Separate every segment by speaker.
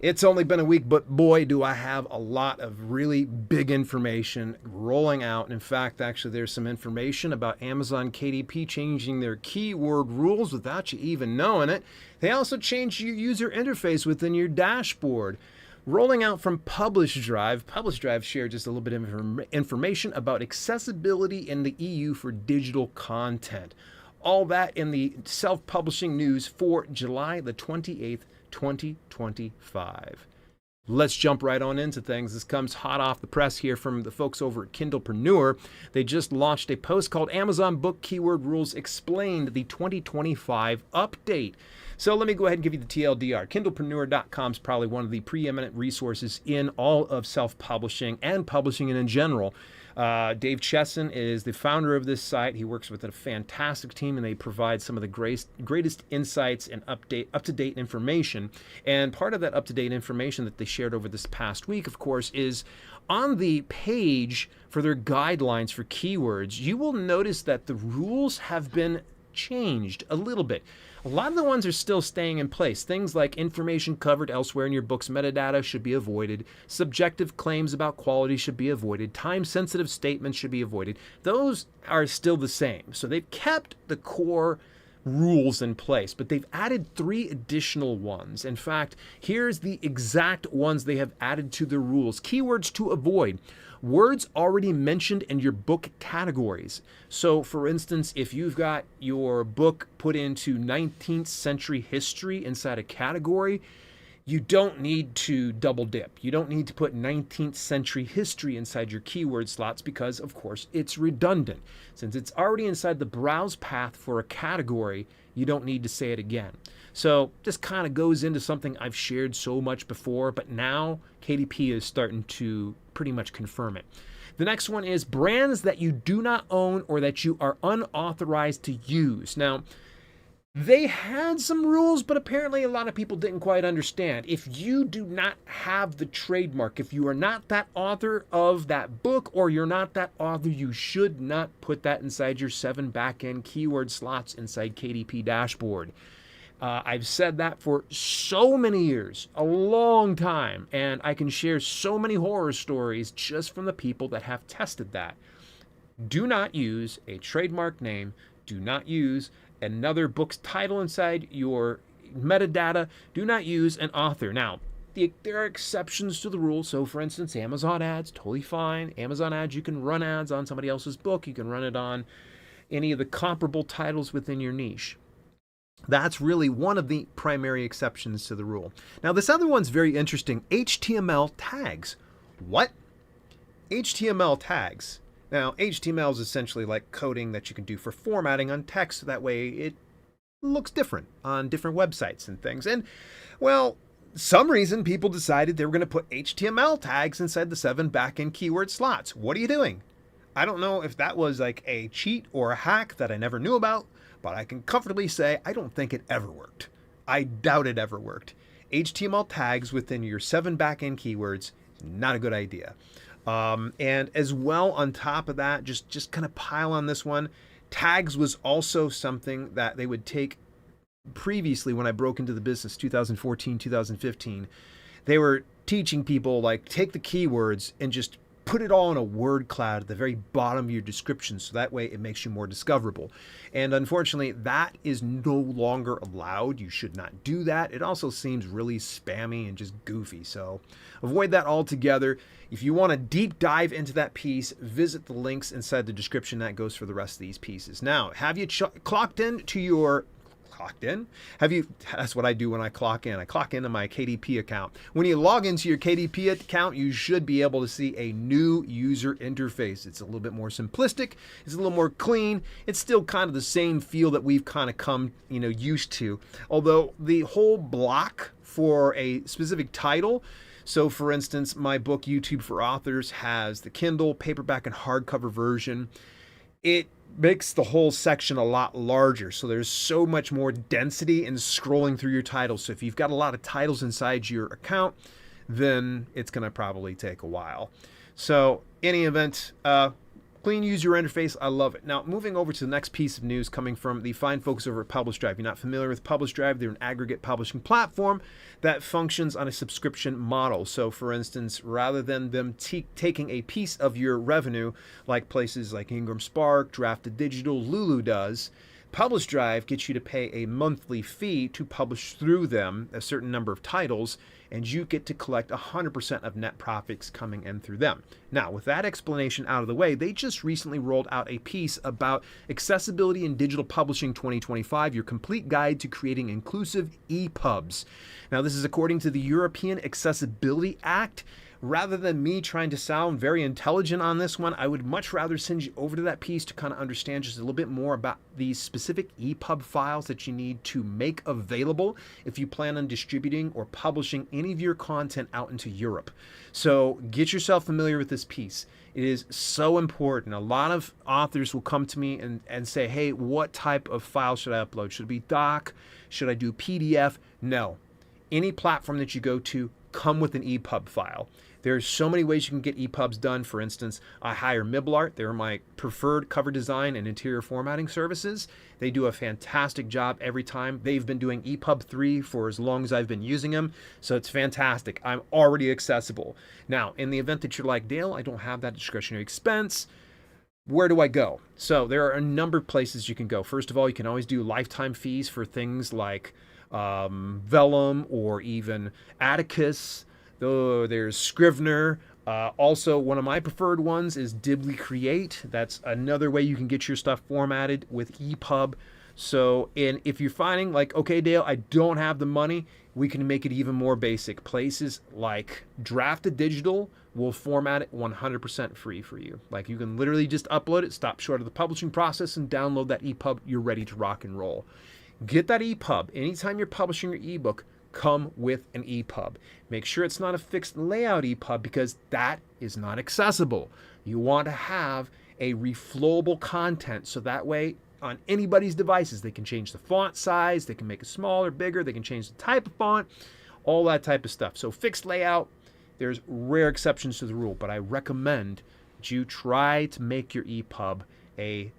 Speaker 1: It's only been a week, but boy, do I have a lot of really big information rolling out. In fact, actually, there's some information about Amazon KDP changing their keyword rules without you even knowing it. They also changed your user interface within your dashboard. Rolling out from Publish Drive. Publish Drive shared just a little bit of information about accessibility in the EU for digital content. All that in the self-publishing news for July the 28th, 2025. Let's jump right on into things. This comes hot off the press here from the folks over at Kindlepreneur. They just launched a post called Amazon Book Keyword Rules Explained, the 2025 update. So let me go ahead and give you the TLDR. Kindlepreneur.com is probably one of the preeminent resources in all of self-publishing and publishing in general. Dave Chesson is the founder of this site. He works with a fantastic team, and they provide some of the greatest insights and up-to-date information. And part of that up-to-date information that they shared over this past week, of course, is on the page for their guidelines for keywords. You will notice that the rules have been changed a little bit. A lot of the ones are still staying in place. Things like information covered elsewhere in your book's metadata should be avoided. Subjective claims about quality should be avoided. Time-sensitive statements should be avoided. Those are still the same. So they've kept the core rules in place, but they've added 3 additional ones. In fact, here's the exact ones they have added to the rules. Keywords to avoid. Words already mentioned in your book categories. So for instance, if you've got your book put into 19th century history inside a category, you don't need to double dip. You don't need to put 19th century history inside your keyword slots because, of course, it's redundant. Since it's already inside the browse path for a category, you don't need to say it again. So this kind of goes into something I've shared so much before, but now KDP is starting to pretty much confirm it. The next one is brands that you do not own or that you are unauthorized to use. Now, they had some rules, but apparently a lot of people didn't quite understand. If you do not have the trademark, if you are not that author of that book or you're not that author, you should not put that inside your 7 back-end keyword slots inside KDP Dashboard. I've said that for so many years, a long time, and I can share so many horror stories just from the people that have tested that. Do not use a trademark name. Do not use another book's title inside your metadata. Do not use an author. Now, there are exceptions to the rule. So, for instance, Amazon ads, totally fine. Amazon ads, you can run ads on somebody else's book. You can run it on any of the comparable titles within your niche. That's really one of the primary exceptions to the rule. Now, this other one's very interesting. HTML tags. What? HTML tags. Now, HTML is essentially like coding that you can do for formatting on text. So that way it looks different on different websites and things. And, well, some reason people decided they were going to put HTML tags inside the 7 backend keyword slots. What are you doing? I don't know if that was like a cheat or a hack that I never knew about, but I can comfortably say I don't think it ever worked. I doubt it ever worked. HTML tags within your 7 backend keywords, not a good idea. And as well, on top of that, just kind of pile on this one, tags was also something that they would take previously when I broke into the business, 2014, 2015. They were teaching people, like, take the keywords and just put it all in a word cloud at the very bottom of your description, so that way it makes you more discoverable. And unfortunately, that is no longer allowed. You should not do that. It also seems really spammy and just goofy, so avoid that altogether. If you want to deep dive into that piece, visit the links inside the description. That goes for the rest of these pieces. Now, have you clocked in to your that's what I do when I clock in. I clock into my KDP account. When you log into your KDP account, you should be able to see a new user interface. It's a little bit more simplistic. It's a little more clean. It's still kind of the same feel that we've kind of come, used to. Although the whole block for a specific title, so for instance, my book YouTube for Authors has the Kindle, paperback, and hardcover version. It makes the whole section a lot larger, so there's so much more density in scrolling through your titles. So if you've got a lot of titles inside your account, then it's going to probably take a while. So any event, Clean user interface, I love it. Now, moving over to the next piece of news coming from the fine folks over at Publish Drive. You're not familiar with Publish Drive, they're an aggregate publishing platform that functions on a subscription model. So, for instance, rather than them taking a piece of your revenue, like places like Ingram Spark, Drafted Digital, Lulu does, Publish Drive gets you to pay a monthly fee to publish through them a certain number of titles, and you get to collect 100% of net profits coming in through them. Now, with that explanation out of the way, they just recently rolled out a piece about Accessibility in Digital Publishing 2025, your complete guide to creating inclusive EPUBs. Now, this is according to the European Accessibility Act. Rather than me trying to sound very intelligent on this one, I would much rather send you over to that piece to kind of understand just a little bit more about these specific EPUB files that you need to make available if you plan on distributing or publishing any of your content out into Europe. So get yourself familiar with this piece. It is so important. A lot of authors will come to me and say, hey, what type of file should I upload? Should it be doc? Should I do PDF? No. Any platform that you go to, come with an EPUB file. There's so many ways you can get EPUBs done. For instance, I hire Miblart. They're my preferred cover design and interior formatting services. They do a fantastic job every time. They've been doing EPUB 3 for as long as I've been using them, so it's fantastic. I'm already accessible. Now, in the event that you're like, Dale, I don't have that discretionary expense, where do I go? So there are a number of places you can go. First of all, you can always do lifetime fees for things like Vellum or even Atticus. Though there's Scrivener. Also, one of my preferred ones is Dibbly Create. That's another way you can get your stuff formatted with EPUB. So, and if you're finding like, okay, Dale, I don't have the money, we can make it even more basic. Places like Drafted Digital will format it 100% free for you. Like you can literally just upload it, stop short of the publishing process, and download that EPUB. You're ready to rock and roll. Get that EPUB. Anytime you're publishing your ebook, come with an EPUB. Make sure it's not a fixed layout EPUB because that is not accessible. You want to have a reflowable content so that way on anybody's devices they can change the font size, they can make it smaller, bigger, they can change the type of font, all that type of stuff. So fixed layout, there's rare exceptions to the rule, but I recommend that you try to make your EPUB a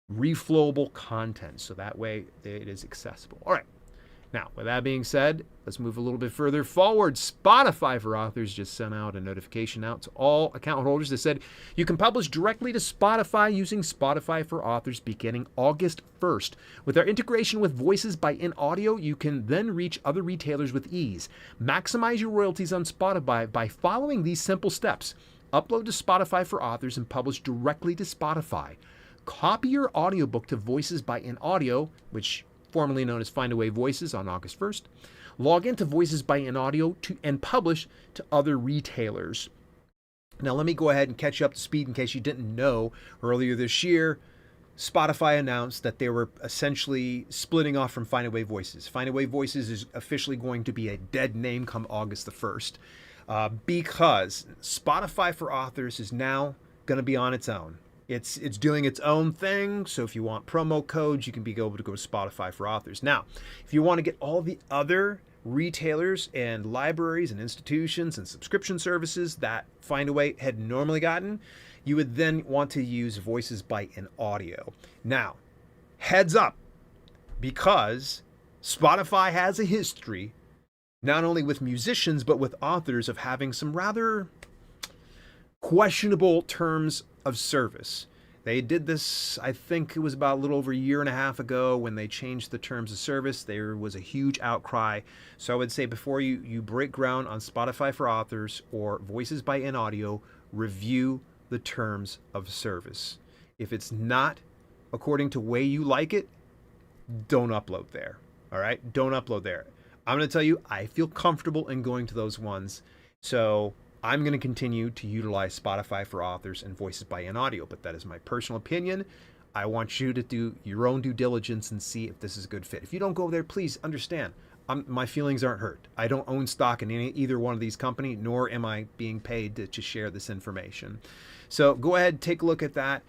Speaker 1: reflowable content so that way it is accessible. All right. Now, with that being said, let's move a little bit further forward. Spotify for Authors just sent out a notification out to all account holders that said you can publish directly to Spotify using Spotify for Authors beginning August 1st. With our integration with Voices by InAudio, you can then reach other retailers with ease. Maximize your royalties on Spotify by following these simple steps. Upload to Spotify for Authors and publish directly to Spotify. Copy your audiobook to Voices by InAudio, which formerly known as Findaway Voices, on August 1st. Log into Voices by InAudio and publish to other retailers. Now let me go ahead and catch you up to speed in case you didn't know. Earlier this year, Spotify announced that they were essentially splitting off from Findaway Voices. Findaway Voices is officially going to be a dead name come August the 1st because Spotify for Authors is now going to be on its own. It's doing its own thing, so if you want promo codes, you can be able to go to Spotify for Authors. Now, if you want to get all the other retailers and libraries and institutions and subscription services that Findaway had normally gotten, you would then want to use Voices by InAudio. Now, heads up, because Spotify has a history, not only with musicians, but with authors of having some rather questionable terms of service. They did this, I think it was about a little over a year and a half ago when they changed the terms of service. There was a huge outcry. So I would say before you break ground on Spotify for Authors or Voices by InAudio, review the terms of service. If it's not according to way you like it, don't upload there. All right? Don't upload there. I'm going to tell you, I feel comfortable in going to those ones. So I'm going to continue to utilize Spotify for Authors and Voices by InAudio, but that is my personal opinion. I want you to do your own due diligence and see if this is a good fit. If you don't go there, please understand, my feelings aren't hurt. I don't own stock in either one of these companies, nor am I being paid to share this information. So go ahead, take a look at that.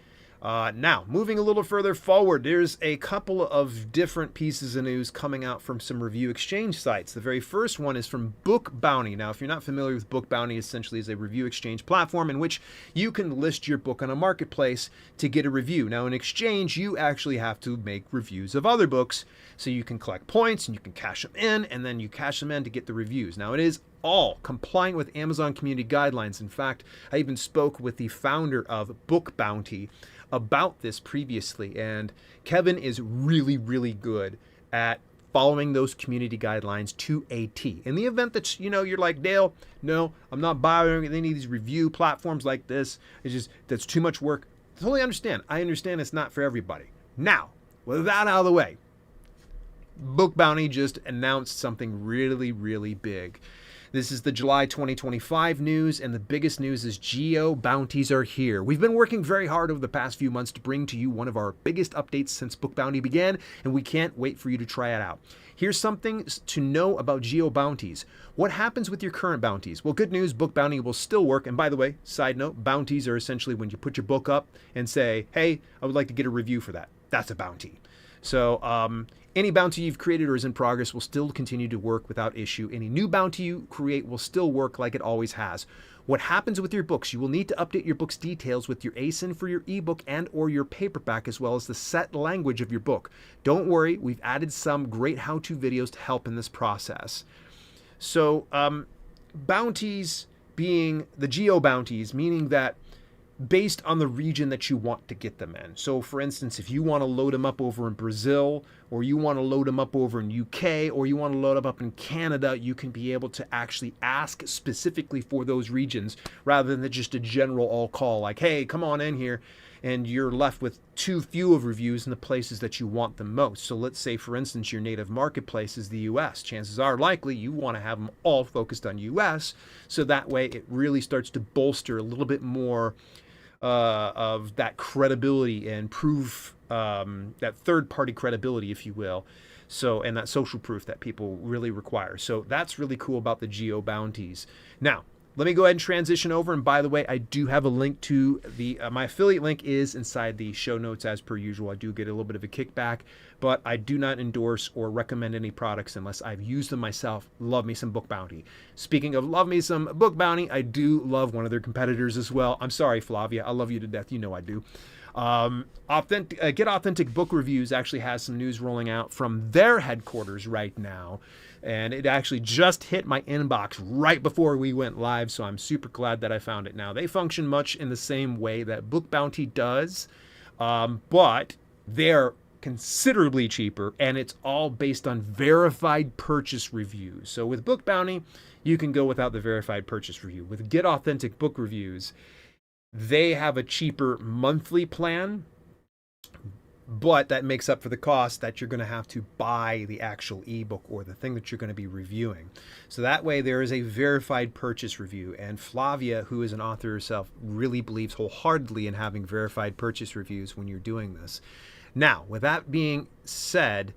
Speaker 1: Now, moving a little further forward, there's a couple of different pieces of news coming out from some review exchange sites. The very first one is from Book Bounty. Now, if you're not familiar with Book Bounty, essentially is a review exchange platform in which you can list your book on a marketplace to get a review. Now, in exchange, you actually have to make reviews of other books, so you can collect points and you can cash them in, and then you cash them in to get the reviews. Now, it is all compliant with Amazon community guidelines. In fact, I even spoke with the founder of Book Bounty about this previously, and Kevin is really, really good at following those community guidelines to a T. In the event that you're like, Dale, no, I'm not bothering any of these review platforms like this. It's just that's too much work. Totally understand. I understand it's not for everybody. Now, with that out of the way, Book Bounty just announced something really, really big. This is the July 2025 news, and the biggest news is geo bounties are here. We've been working very hard over the past few months to bring to you one of our biggest updates since Book Bounty began, and we can't wait for you to try it out. Here's something to know about geo bounties. What happens with your current bounties? Well, good news, Book Bounty will still work. And by the way, side note, bounties are essentially when you put your book up and say, hey, I would like to get a review for that. That's a bounty. So any bounty you've created or is in progress will still continue to work without issue. Any new bounty you create will still work like it always has. What happens with your books? You will need to update your book's details with your ASIN for your ebook and or your paperback, as well as the set language of your book. Don't worry, we've added some great how-to videos to help in this process. So bounties being the geo bounties, meaning that based on the region that you want to get them in. So for instance, if you want to load them up over in Brazil, or you want to load them up over in UK, or you want to load them up in Canada, you can be able to actually ask specifically for those regions rather than just a general all call like, hey, come on in here, and you're left with too few of reviews in the places that you want them most. So let's say, for instance, your native marketplace is the US. Chances are likely you want to have them all focused on US, so that way it really starts to bolster a little bit more of that credibility and proof, that third-party credibility, if you will. So, and that social proof that people really require. So that's really cool about the geo bounties. Now, let me go ahead and transition over. And by the way, I do have a link to the, my affiliate link is inside the show notes as per usual. I do get a little bit of a kickback, but I do not endorse or recommend any products unless I've used them myself. Love me some Book Bounty. Speaking of love me some Book Bounty, I do love one of their competitors as well. I'm sorry, Flavia. I love you to death. You know I do. Get Authentic Book Reviews actually has some news rolling out from their headquarters right now. And it actually just hit my inbox right before we went live, so I'm super glad that I found it now. They function much in the same way that Book Bounty does, but they're considerably cheaper, and it's all based on verified purchase reviews. So with Book Bounty, you can go without the verified purchase review. With Get Authentic Book Reviews, they have a cheaper monthly plan, but that makes up for the cost that you're going to have to buy the actual ebook or the thing that you're going to be reviewing. So that way there is a verified purchase review. And Flavia, who is an author herself, really believes wholeheartedly in having verified purchase reviews when you're doing this. Now, with that being said,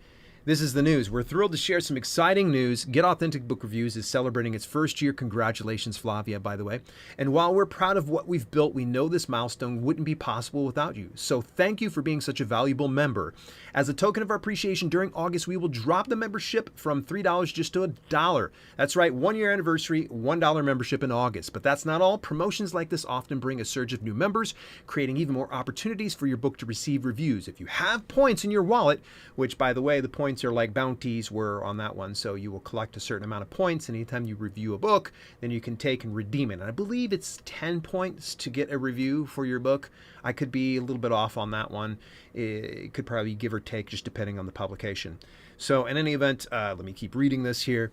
Speaker 1: this is the news. We're thrilled to share some exciting news. Get Authentic Book Reviews is celebrating its first year. Congratulations, Flavia, by the way. And while we're proud of what we've built, we know this milestone wouldn't be possible without you. So thank you for being such a valuable member. As a token of our appreciation, during August, we will drop the membership from $3 just to $1. That's right, 1 year anniversary, $1 membership in August. But that's not all. Promotions like this often bring a surge of new members, creating even more opportunities for your book to receive reviews. If you have points in your wallet, which by the way, the points are like bounties were on that one, so you will collect a certain amount of points, and anytime you review a book, then you can take and redeem it. And I believe it's 10 points to get a review for your book. I could be a little bit off on that one. It could probably give or take just depending on the publication. So in any event, let me keep reading this here.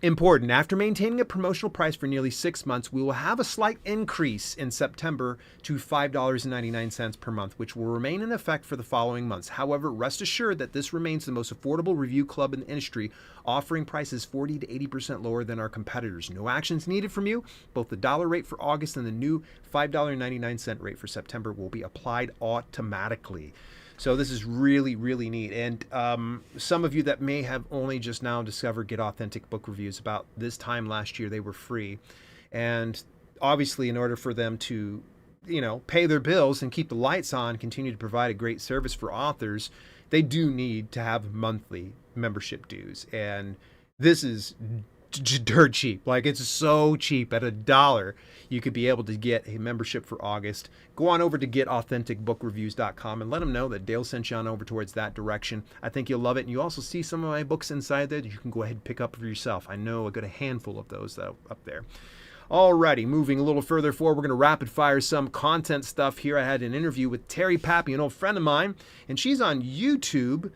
Speaker 1: Important. After maintaining a promotional price for nearly 6 months, we will have a slight increase in September to $5.99 per month, which will remain in effect for the following months. However, rest assured that this remains the most affordable review club in the industry, offering prices 40 to 80% lower than our competitors. No actions needed from you. Both the dollar rate for August and the new $5.99 rate for September will be applied automatically. So this is really, really neat. And some of you that may have only just now discovered Get Authentic Book Reviews, about this time last year, they were free. And obviously, in order for them to pay their bills and keep the lights on, continue to provide a great service for authors, they do need to have monthly membership dues. And this is dirt cheap. Like, it's so cheap. At $1 you could be able to get a membership for August. Go on over to getauthenticbookreviews.com and let them know that Dale sent you on over towards that direction. I think you'll love it. And you also see some of my books inside there that you can go ahead and pick up for yourself. I know I got a handful of those up there. Alrighty, moving a little further forward, we're going to rapid fire some content stuff here. I had an interview with Terry Pappy, an old friend of mine, and she's on YouTube,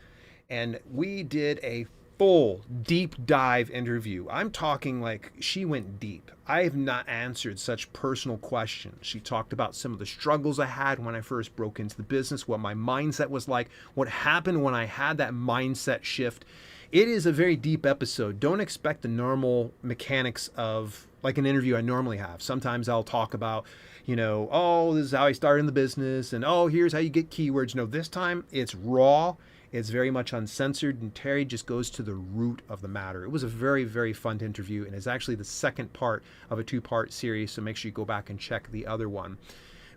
Speaker 1: and we did a full deep dive interview. I'm talking like she went deep. I have not answered such personal questions. She talked about some of the struggles I had when I first broke into the business, what my mindset was like, what happened when I had that mindset shift. It is a very deep episode. Don't expect the normal mechanics of like an interview I normally have. Sometimes I'll talk about, oh, this is how I started in the business, and oh, here's how you get keywords. No, this time it's raw. It's very much uncensored, and Terry just goes to the root of the matter. It was a very, very fun interview, and it's actually the second part of a 2-part series, so make sure you go back and check the other one.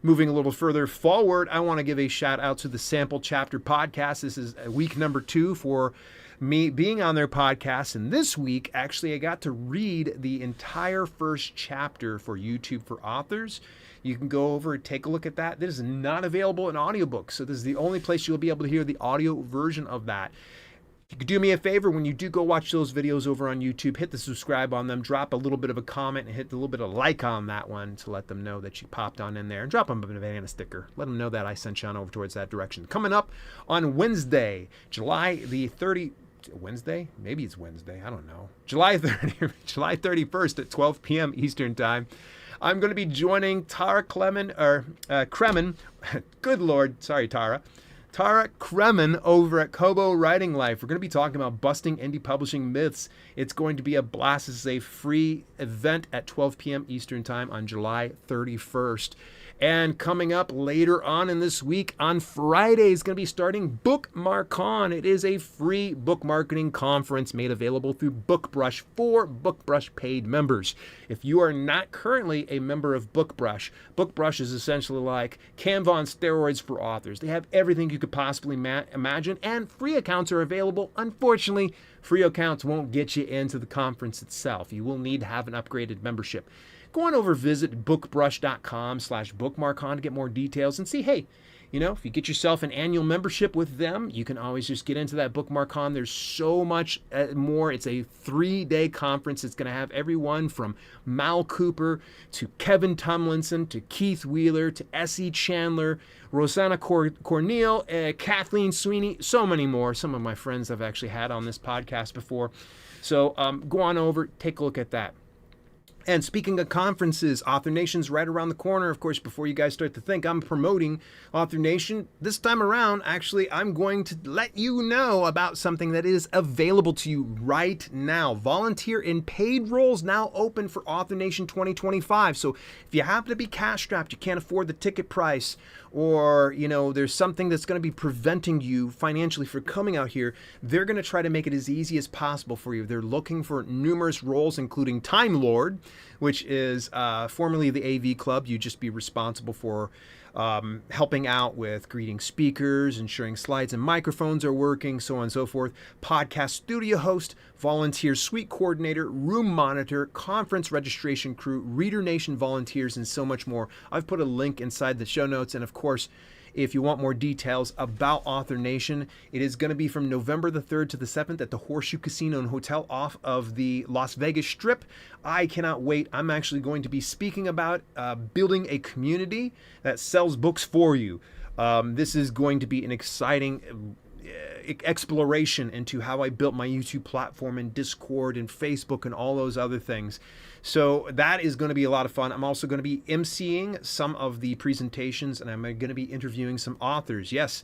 Speaker 1: Moving a little further forward, I want to give a shout out to the Sample Chapter podcast. This is week number 2 for me being on their podcast, and this week, actually, I got to read the entire first chapter for YouTube for Authors. You can go over and take a look at that. This is not available in audiobook, so this is the only place you'll be able to hear the audio version of that. You could do me a favor when you do go watch those videos over on YouTube, hit the subscribe on them, drop a little bit of a comment, and hit a little bit of like on that one to let them know that you popped on in there, and drop them a banana sticker. Let them know that I sent you on over towards that direction. Coming up on Wednesday, July the 30th, Wednesday? Maybe it's Wednesday. I don't know. July 31st at 12 p.m. Eastern Time. I'm going to be joining Tara Kremen. Good Lord. Sorry, Tara. Tara Kremen over at Kobo Writing Life. We're going to be talking about busting indie publishing myths. It's going to be a blast. This is a free event at 12 p.m. Eastern Time on July 31st. And coming up later on in this week, on Friday, is going to be starting BookMARCon. It is a free book marketing conference made available through BookBrush for BookBrush paid members. If you are not currently a member of BookBrush, BookBrush is essentially like Canva on steroids for authors. They have everything you could possibly imagine, and free accounts are available. Unfortunately, free accounts won't get you into the conference itself. You will need to have an upgraded membership. Go on over, visit bookbrush.com/bookmarcon to get more details and see, hey, if you get yourself an annual membership with them, you can always just get into that BookMARCon. There's so much more. It's a 3-day conference. It's going to have everyone from Mal Cooper to Kevin Tumlinson to Keith Wheeler to S.E. Chandler, Rosanna Cornel, Kathleen Sweeney, so many more. Some of my friends I've actually had on this podcast before. So go on over, take a look at that. And speaking of conferences, AuthorNation's right around the corner. Of course, before you guys start to think I'm promoting AuthorNation, this time around, actually, I'm going to let you know about something that is available to you right now. Volunteer and paid roles now open for AuthorNation 2025. So if you happen to be cash-strapped, you can't afford the ticket price, or, there's something that's going to be preventing you financially for coming out here, they're going to try to make it as easy as possible for you. They're looking for numerous roles, including Time Lord, which is formerly the AV Club. You just be responsible for helping out with greeting speakers, ensuring slides and microphones are working, so on and so forth. Podcast studio host, volunteer suite coordinator, room monitor, conference registration crew, Reader Nation volunteers, and so much more. I've put a link inside the show notes, and of course, if you want more details about AuthorNation, it is going to be from November the 3rd to the 7th at the Horseshoe Casino and Hotel off of the Las Vegas Strip. I cannot wait. I'm actually going to be speaking about building a community that sells books for you. This is going to be an exciting exploration into how I built my YouTube platform and Discord and Facebook and all those other things. So that is going to be a lot of fun. I'm also going to be emceeing some of the presentations, and I'm going to be interviewing some authors. Yes,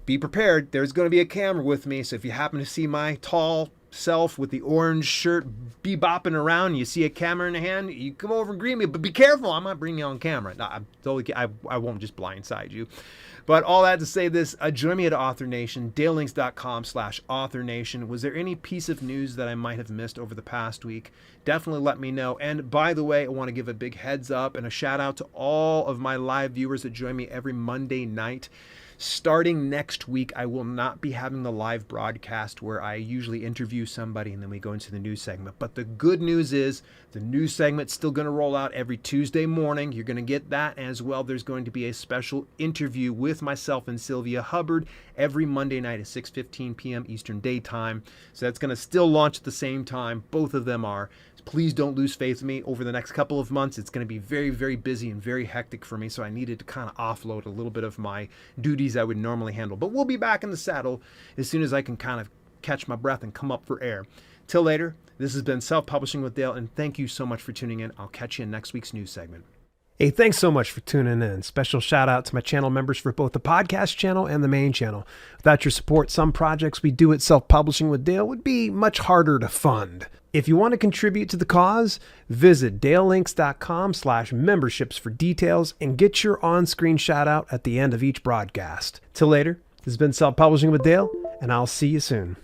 Speaker 1: be prepared. There's going to be a camera with me, so if you happen to see my tall self with the orange shirt bebopping around, you see a camera in the hand, you come over and greet me, but be careful, I might bring you on camera. No, I won't just blindside you. But all that to say this, join me at AuthorNation, dalelinks.com/AuthorNation. Was there any piece of news that I might have missed over the past week? Definitely let me know. And by the way, I want to give a big heads up and a shout out to all of my live viewers that join me every Monday night. Starting next week, I will not be having the live broadcast where I usually interview somebody and then we go into the news segment. But the good news is the news segment's still going to roll out every Tuesday morning. You're going to get that as well. There's going to be a special interview with myself and Sylvia Hubbard every Monday night at 6:15 p.m. Eastern Daytime. So that's going to still launch at the same time. Both of them are. Please don't lose faith in me. Over the next couple of months, it's going to be very, very busy and very hectic for me. So I needed to kind of offload a little bit of my duties I would normally handle. But we'll be back in the saddle as soon as I can kind of catch my breath and come up for air. Till later, this has been Self-Publishing with Dale, and thank you so much for tuning in. I'll catch you in next week's news segment. Hey, thanks so much for tuning in. Special shout out to my channel members for both the podcast channel and the main channel. Without your support, some projects we do at Self-Publishing with Dale would be much harder to fund. If you want to contribute to the cause, visit dalelinks.com/memberships for details and get your on-screen shout out at the end of each broadcast. Till later, this has been Self-Publishing with Dale, and I'll see you soon.